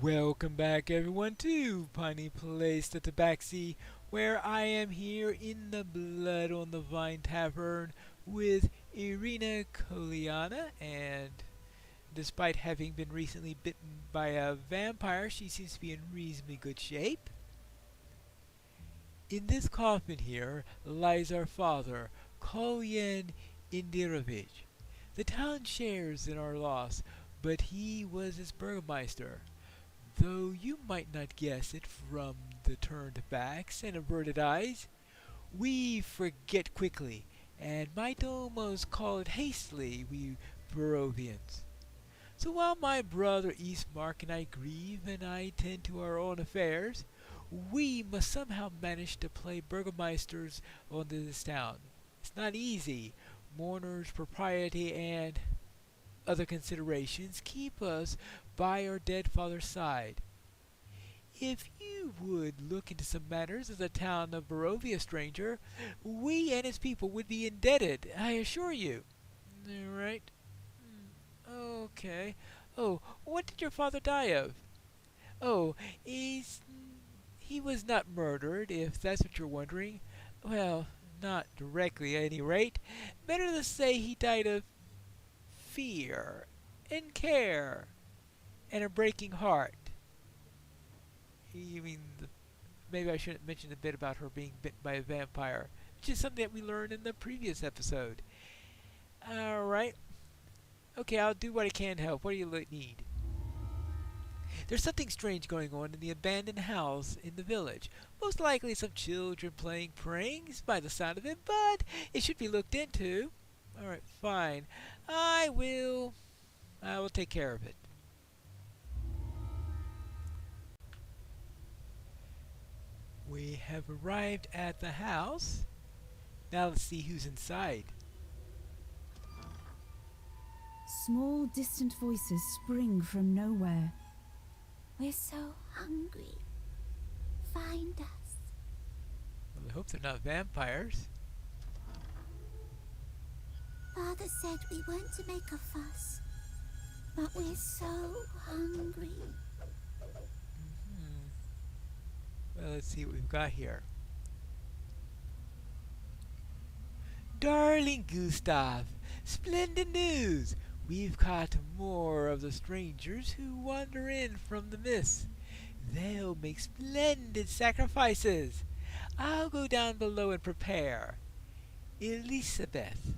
Welcome back, everyone, to Piney Place, the Tabaxi, where I am here in the Blood on the Vine Tavern with Irina Koliana, and despite having been recently bitten by a vampire, she seems to be in reasonably good shape. In this coffin here lies our father, Kolyan Indirovich. The town shares in our loss, but he was its burgomaster. Though you might not guess it from the turned backs and averted eyes, we forget quickly, and might almost call it hastily, we Barovians. So while my brother Eastmark and I grieve and I tend to our own affairs, we must somehow manage to play burgomeisters on this town. It's not easy. Mourners, propriety, and other considerations keep us by our dead father's side. If you would look into some matters of the town of Barovia, stranger, we and its people would be indebted, I assure you. Right? Okay. Oh, what did your father die of? Oh, he was not murdered, if that's what you're wondering. Well, not directly at any rate. Better to say he died of fear and care and a breaking heart. You mean maybe I shouldn't mention the bit about her being bitten by a vampire, which is something that we learned in the previous episode. Alright. Okay, I'll do what I can to help. What do you need? There's something strange going on in the abandoned house in the village. Most likely some children playing pranks by the sound of it, but it should be looked into. Alright, fine. I will take care of it. We have arrived at the house. Now let's see who's inside. Small, distant voices spring from nowhere. We're so hungry. Find us. Well, I hope they're not vampires. Father said we weren't to make a fuss, but we're so hungry. Well, let's see what we've got here. Darling Gustav, splendid news! We've caught more of the strangers who wander in from the mist. They'll make splendid sacrifices. I'll go down below and prepare. Elizabeth.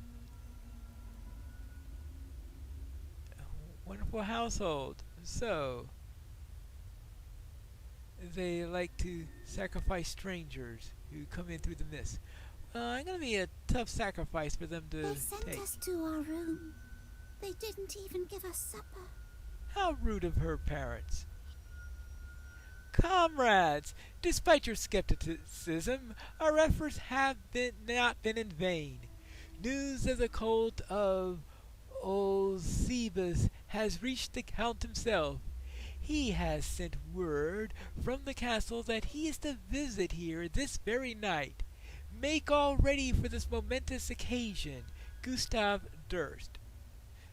A wonderful household. So, they like to sacrifice strangers who come in through the mist. I'm going to be a tough sacrifice for them to They sent take. us to our room. They didn't even give us supper. How rude of her parents. Comrades, despite your skepticism, our efforts have not been in vain. News of the cult of Olsebus has reached the Count himself. He has sent word from the castle that he is to visit here this very night. Make all ready for this momentous occasion. Gustav Durst.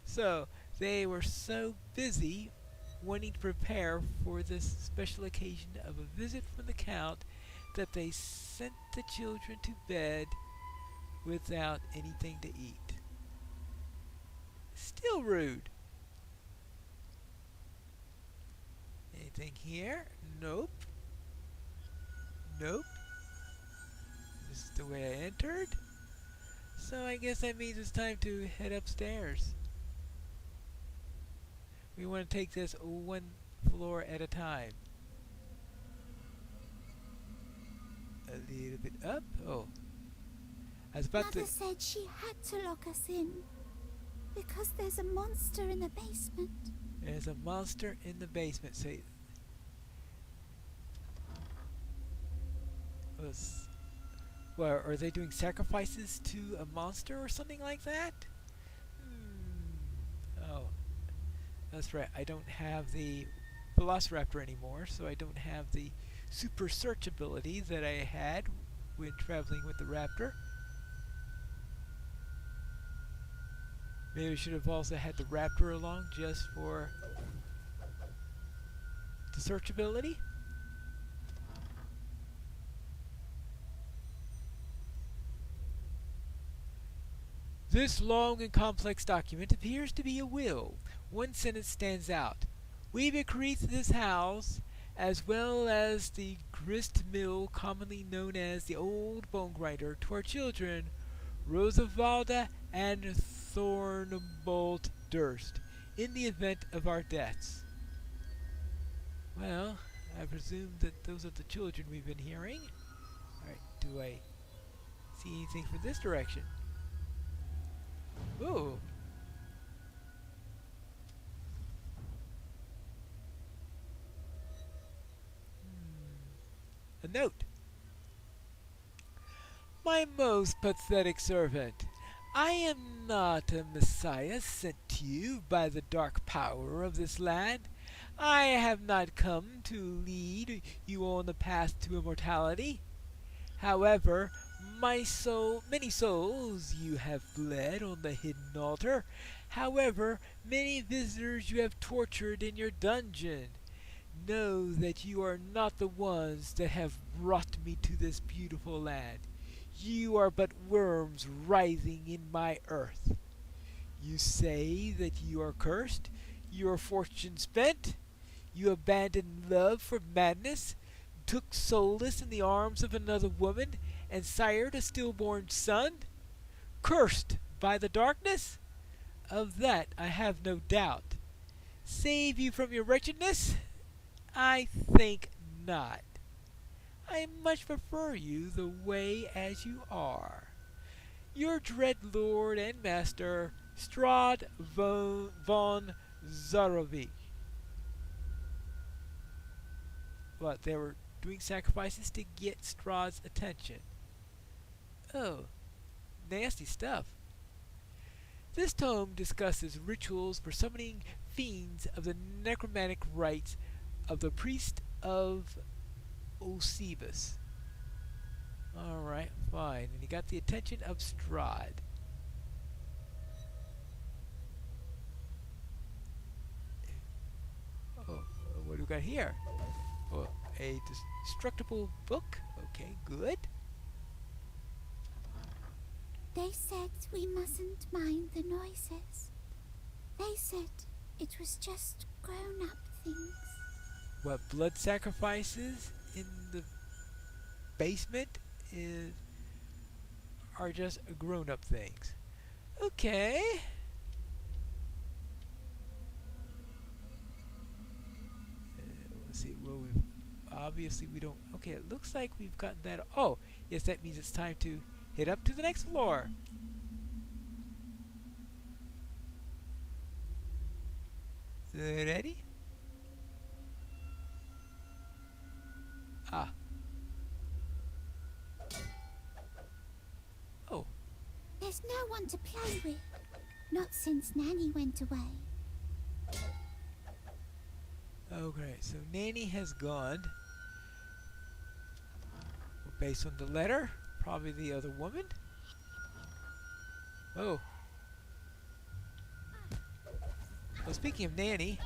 So, they were so busy wanting to prepare for this special occasion of a visit from the Count that they sent the children to bed without anything to eat. Still rude. Anything here? Nope. Nope. This is the way I entered. So I guess that means it's time to head upstairs. We want to take this one floor at a time. A little bit up. Oh. I was about Mother to... said she had to lock us in because there's a monster in the basement. There's a monster in the basement. Say... Well, are they doing sacrifices to a monster or something like that? Oh. That's right, I don't have the Velociraptor anymore, so I don't have the super search ability that I had when traveling with the Raptor. Maybe I should have also had the Raptor along just for the search ability. This long and complex document appears to be a will. One sentence stands out. We bequeath this house, as well as the grist mill commonly known as the Old Bone Grinder, to our children, Rosavalda and Thornbolt Durst, in the event of our deaths. Well, I presume that those are the children we've been hearing. Alright, do I see anything for this direction? Ooh. A note. My most pathetic servant, I am not a messiah sent to you by the dark power of this land. I have not come to lead you on the path to immortality. However, many souls you have bled on the hidden altar. However, many visitors you have tortured in your dungeon. Know that you are not the ones that have brought me to this beautiful land. You are but worms writhing in my earth. You say that you are cursed, your fortune spent. You abandoned love for madness, took solace in the arms of another woman, and sired a stillborn son? Cursed by the darkness? Of that I have no doubt. Save you from your wretchedness? I think not. I much prefer you the way as you are. Your dread lord and master, Strahd von Zarovich. What, they were doing sacrifices to get Strahd's attention. Oh, nasty stuff. This tome discusses rituals for summoning fiends of the necromantic rites of the priest of Osebus. Alright, fine. And he got the attention of Strahd. Oh, what do we got here? Oh, a destructible book. Okay, good. They said we mustn't mind the noises. They said it was just grown-up things. What, blood sacrifices in the basement are just grown-up things. Okay. Let's see. Well, obviously we don't. Okay, it looks like we've gotten that. Oh, yes, that means it's time to head up to the next floor. Ready? Ah. Oh. There's no one to play with. Not since Nanny went away. Okay, so Nanny has gone. Based on the letter, probably the other woman. Oh. Well, speaking of Nanny.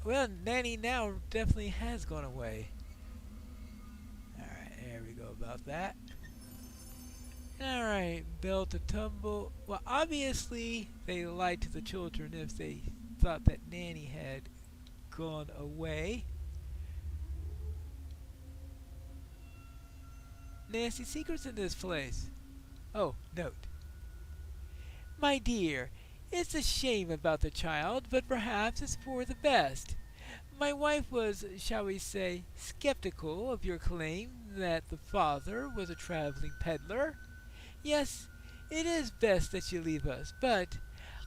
Well, Nanny now definitely has gone away. Alright, there we go about that. Alright, Bell to tumble. Well, obviously, they lied to the children if they thought that Nanny had gone away. Nasty secrets in this place. Oh, note. My dear, it's a shame about the child, but perhaps it's for the best. My wife was, shall we say, skeptical of your claim that the father was a traveling peddler. Yes, it is best that you leave us, but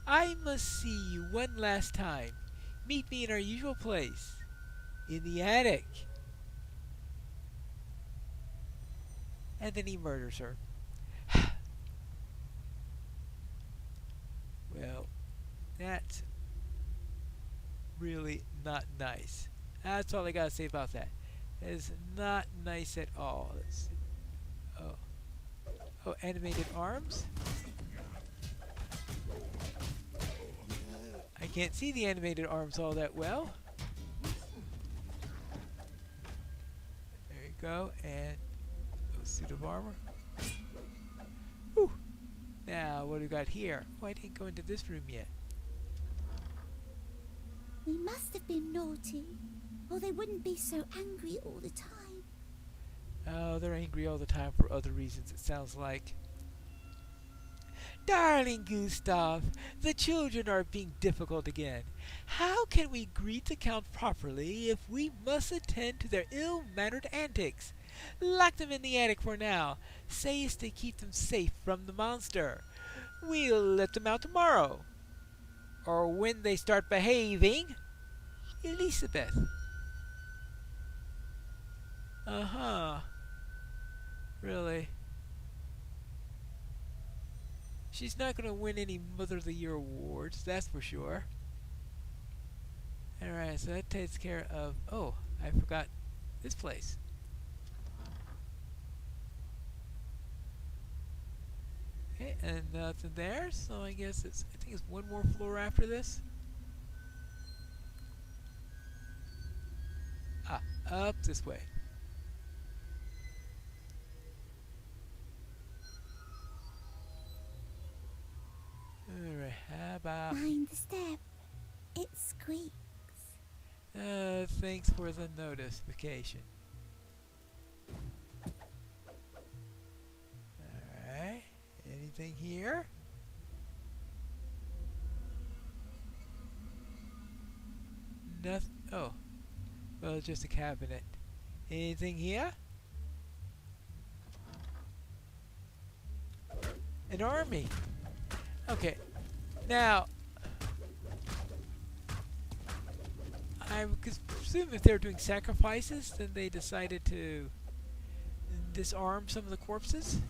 I must see you one last time. Meet me in our usual place, in the attic. And then he murders her. Well, that's really not nice. That's all I gotta say about that. That is not nice at all. Oh. Oh, animated arms? I can't see the animated arms all that well. There you go, and a suit of armor. Whew. Now, what do we got here? Oh, I didn't go into this room yet. We must have been naughty, or they wouldn't be so angry all the time. Oh, they're angry all the time for other reasons, it sounds like. Darling Gustav, the children are being difficult again. How can we greet the Count properly if we must attend to their ill-mannered antics? Lock them in the attic for now. Say it's to keep them safe from the monster. We'll let them out tomorrow. Or when they start behaving. Elizabeth. Uh-huh. Really? She's not going to win any Mother of the Year awards, that's for sure. Alright, so that takes care of... Oh, I forgot this place. Okay, and nothing there, so I guess I think it's one more floor after this. Ah, up this way. Alright, how about... Mind the step. It squeaks. Thanks for the notification. Alright, anything here? Nothing. Oh, well, it's just a cabinet. Anything here? An army. Okay, now I would presume if they're doing sacrifices, then they decided to disarm some of the corpses.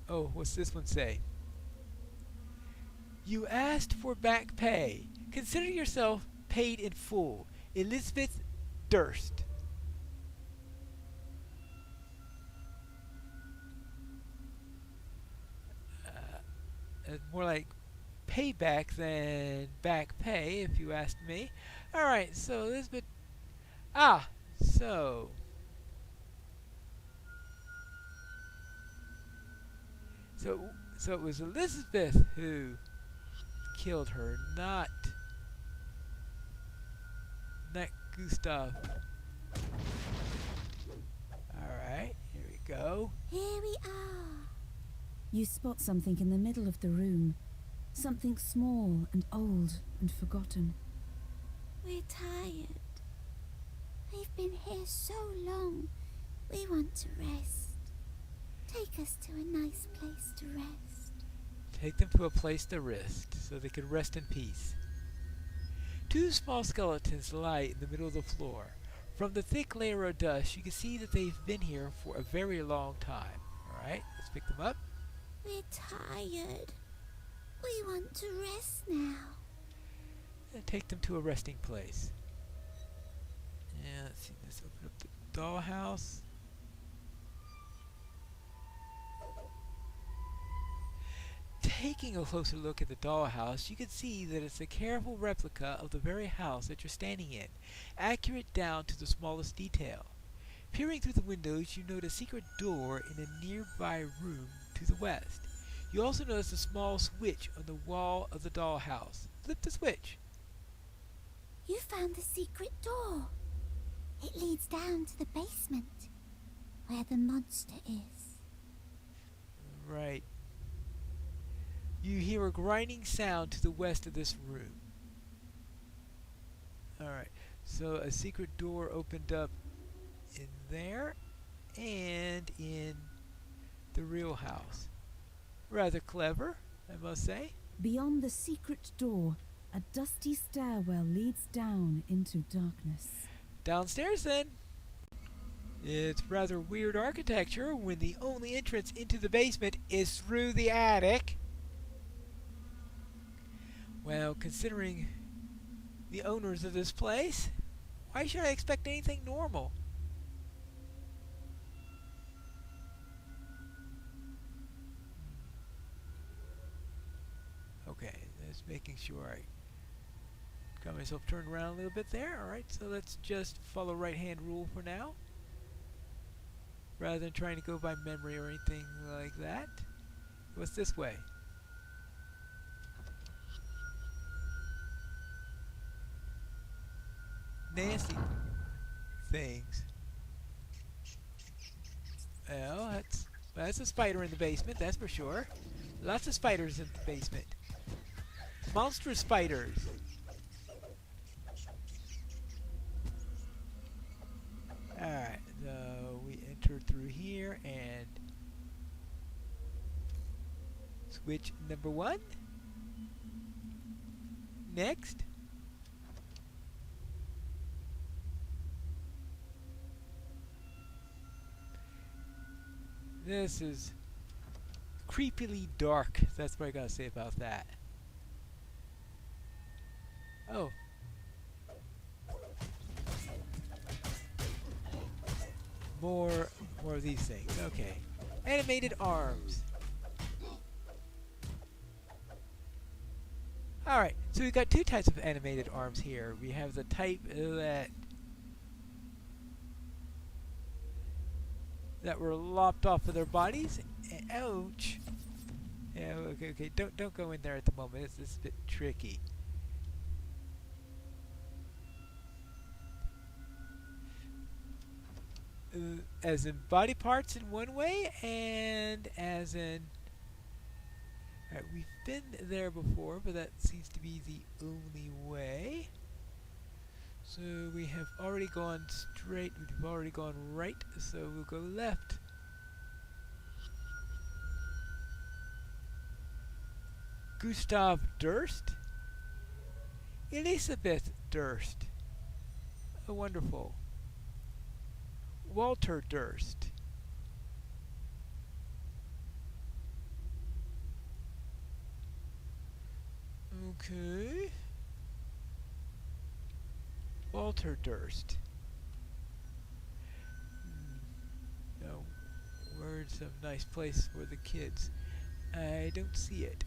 Oh, what's this one say? You asked for back pay. Consider yourself paid in full. Elizabeth Durst. More like payback than back pay, if you asked me. Alright, so Elizabeth... Ah! So... So it was Elizabeth who killed her, not Gustav. Alright, here we go. Here we are. You spot something in the middle of the room. Something small and old and forgotten. We're tired. We've been here so long. We want to rest. Take us to a nice place to rest. Take them to a place to rest, so they can rest in peace. Two small skeletons lie in the middle of the floor. From the thick layer of dust, you can see that they've been here for a very long time. Alright, let's pick them up. We're tired. We want to rest now. And take them to a resting place. Yeah, let's see, let's open up the dollhouse. Taking a closer look at the dollhouse, you can see that it's a careful replica of the very house that you're standing in, accurate down to the smallest detail. Peering through the windows, you note a secret door in a nearby room to the west. You also notice a small switch on the wall of the dollhouse. Flip the switch. You found the secret door. It leads down to the basement, where the monster is. Right. You hear a grinding sound to the west of this room. Alright, so a secret door opened up in there and in the real house. Rather clever, I must say. Beyond the secret door, a dusty stairwell leads down into darkness. Downstairs then. It's rather weird architecture when the only entrance into the basement is through the attic. Well, considering the owners of this place, why should I expect anything normal? Okay, just making sure I got myself turned around a little bit there. Alright, so let's just follow right hand rule for now, rather than trying to go by memory or anything like that. What's this way? Nasty things. Well, that's a spider in the basement, that's for sure. Lots of spiders in the basement. Monstrous spiders. Alright, so we enter through here and switch number 1. Next. This is creepily dark. That's what I gotta say about that. Oh. More of these things. Okay. Animated arms. Alright, so we've got 2 types of animated arms here. We have the type that were lopped off of their bodies. Ouch. Yeah, okay. Don't go in there at the moment. It's a bit tricky. As in body parts in one way, and as in... Alright, we've been there before, but that seems to be the only way. So we have already gone straight, we've already gone right, so we'll go left. Gustav Durst? Elizabeth Durst. Oh, wonderful. Walter Durst. Okay. Walter Durst. No. Where's some nice place for the kids? I don't see it.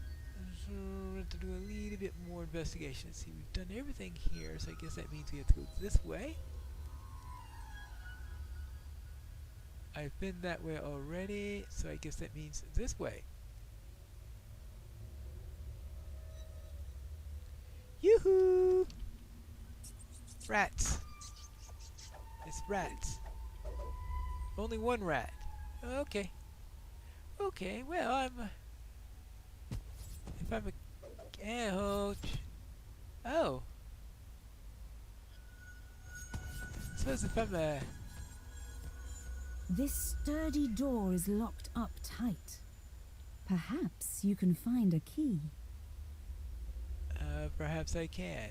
So we have to do a little bit more investigation. Let's see, we've done everything here, so I guess that means we have to go this way. I've been that way already, so I guess that means this way. Yoo-hoo! Rats. It's rats. Only one rat. Okay. Okay, well, if I'm a... Ouch. Oh. Suppose if I'm a... This sturdy door is locked up tight. Perhaps you can find a key. Perhaps I can.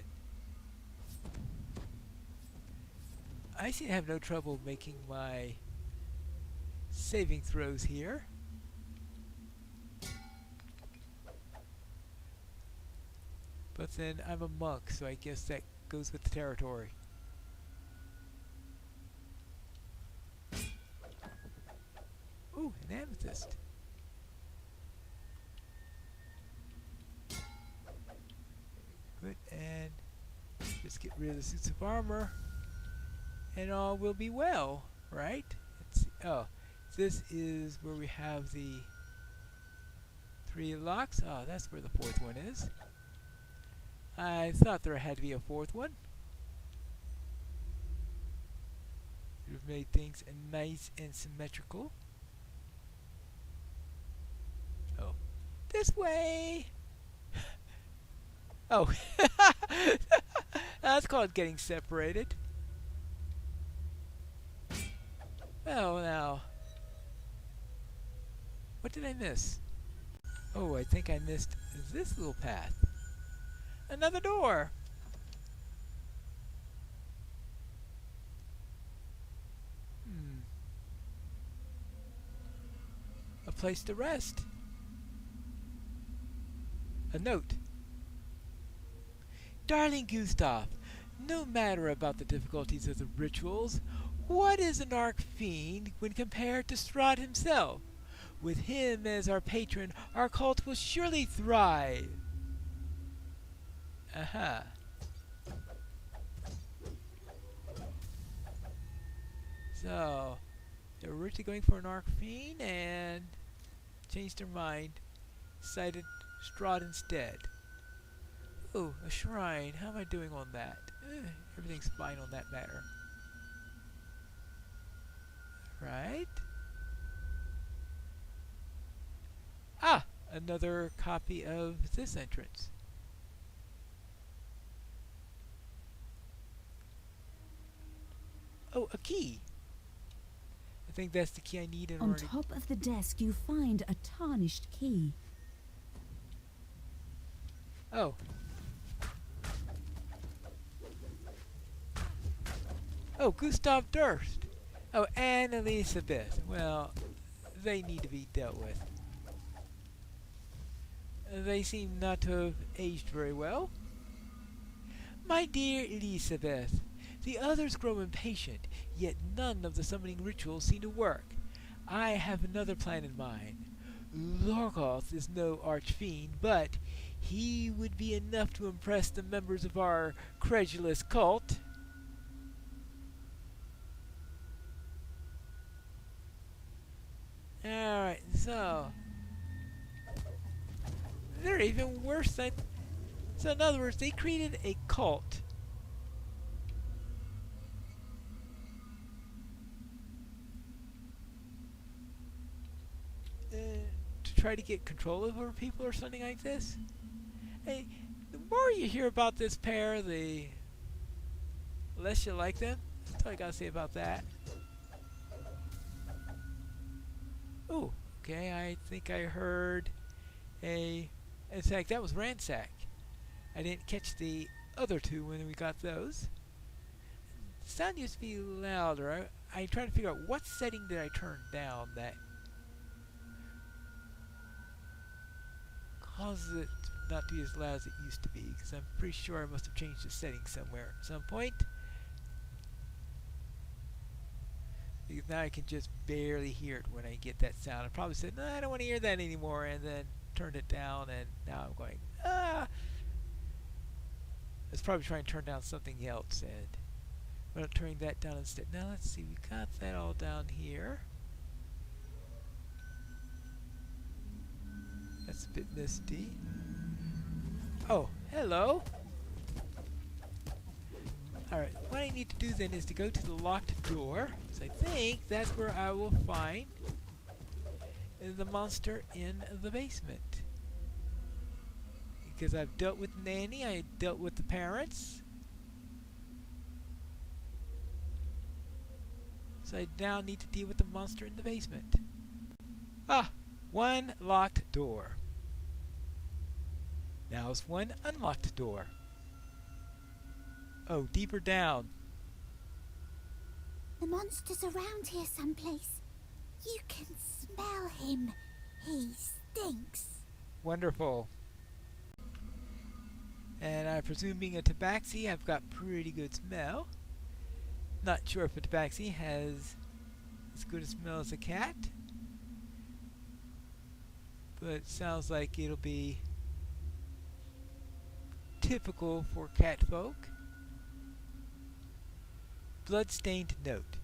I seem to have no trouble making my saving throws here. But then I'm a monk, so I guess that goes with the territory. Ooh, an amethyst. Good, and just get rid of the suits of armor, and all will be well, right? Let's see. Oh, this is where we have the 3 locks. Oh, that's where the 4th one is. I thought there had to be a 4th one. We've made things nice and symmetrical. Oh, this way! Oh, that's called getting separated. Well, now, what did I miss? Oh, I think I missed this little path. Another door! A place to rest. A note. Darling Gustav, no matter about the difficulties of the rituals, what is an archfiend when compared to Strahd himself? With him as our patron, our cult will surely thrive. Aha. So, they were originally going for an Archfiend and changed their mind. Decided Strahd instead. Ooh, a shrine. How am I doing on that? Everything's fine on that matter. Right? Ah! Another copy of this entrance. Oh, a key! I think that's the key I need in On order to... top of the desk, you find a tarnished key. Oh. Oh, Gustav Durst! Oh, and Elizabeth. Well, they need to be dealt with. They seem not to have aged very well. My dear Elizabeth, the others grow impatient, yet none of the summoning rituals seem to work. I have another plan in mind. Lorgoth is no archfiend, but he would be enough to impress the members of our credulous cult. Alright, so... they're even worse than... So in other words, they created a cult. To try to get control over people or something like this. Hey, the more you hear about this pair, the less you like them. That's all I gotta say about that. Oh, okay, I think I heard a... In fact, that was Ransack. I didn't catch the other two when we got those. The sound used to be louder. I'm trying to figure out what setting did I turn down that causes it not to be as loud as it used to be, because I'm pretty sure I must have changed the setting somewhere at some point. Because now I can just barely hear it when I get that sound. I probably said, no, I don't want to hear that anymore, and then turned it down, and now I'm going, ah! I was probably trying to turn down something else, and I'm turning that down instead. Now let's see, we got that all down here. That's a bit misty. Oh, hello! Alright, what I need to do then is to go to the locked door. So I think that's where I will find the monster in the basement. Because I've dealt with Nanny, I dealt with the parents. So I now need to deal with the monster in the basement. Ah! One locked door. Now's one unlocked door. Oh, deeper down. The monster's around here someplace. You can smell him. He stinks. Wonderful. And I presume being a Tabaxi, I've got pretty good smell. Not sure if a Tabaxi has as good a smell as a cat. But it sounds like it'll be typical for cat folk. Bloodstained note.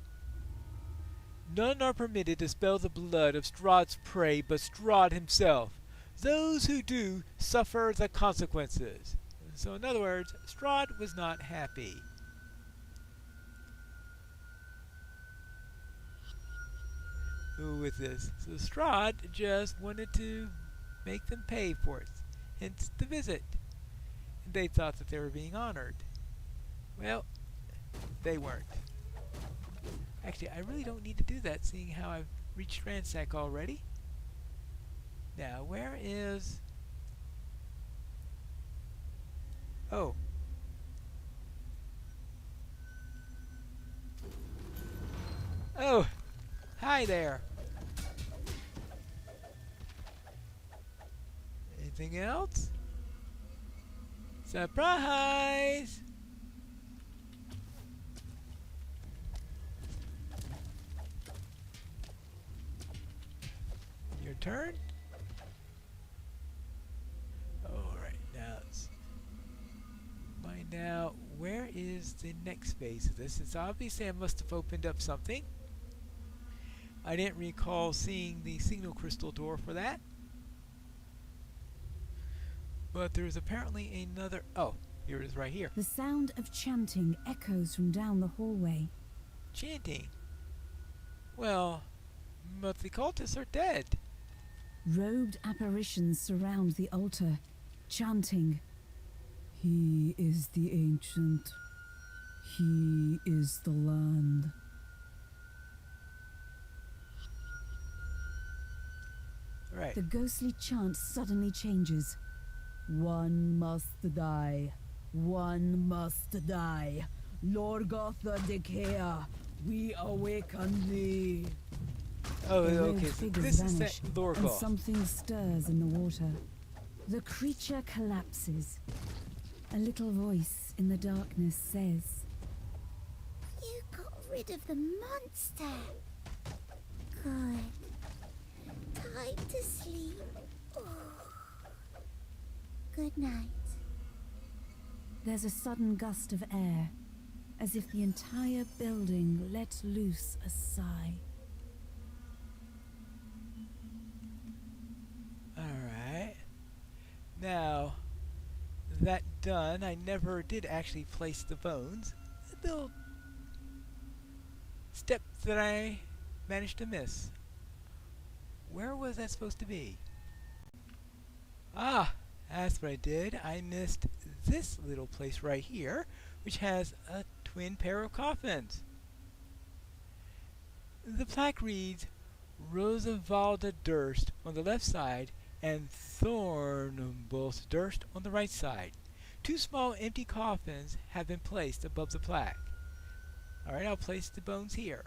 None are permitted to spill the blood of Strahd's prey but Strahd himself. Those who do suffer the consequences. So in other words, Strahd was not happy. With this. So Strahd just wanted to make them pay for it. Hence the visit. And they thought that they were being honored. Well, they weren't. Actually, I really don't need to do that, seeing how I've reached Ransack already. Now, where is... Oh. Oh! Hi there! Anything else? Surprise! Your turn? Alright, now it's... is the next phase of this. It's obviously I must have opened up something. I didn't recall seeing the signal crystal door for that. But there's apparently another... Oh, here it is right here. The sound of chanting echoes from down the hallway. Chanting? Well, but the cultists are dead. Robed apparitions surround the altar, chanting, "He is the ancient. He is the land." Right. The ghostly chant suddenly changes. "One must die. One must die. Lorgoth the Decay, we awaken thee." Oh, The okay, robed so figures this is vanish, that and Lorgoth. something stirs in the water. The creature collapses. A little voice in the darkness says, You got rid of the monster. Good. Time to sleep. Oh. Good night. There's a sudden gust of air, as if the entire building let loose a sigh. Alright. Now, that done, I never did actually place the bones. A little step that I managed to miss. Where was that supposed to be? Ah, that's what I did. I missed this little place right here, which has a twin pair of coffins. The plaque reads, Rosavalda Durst on the left side and Thornbull Durst on the right side. Two small empty coffins have been placed above the plaque. Alright, I'll place the bones here.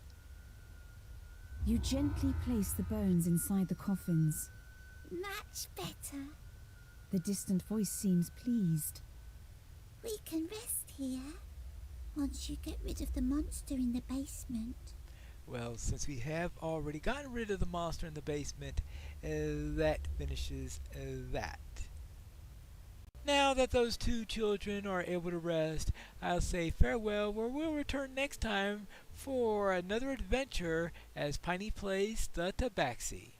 You gently place the bones inside the coffins. Much better. The distant voice seems pleased. We can rest here. Once you get rid of the monster in the basement. Well, since we have already gotten rid of the monster in the basement, that finishes that. Now that those two children are able to rest, I'll say farewell, where we'll return next time for another adventure as Piney plays the Tabaxi.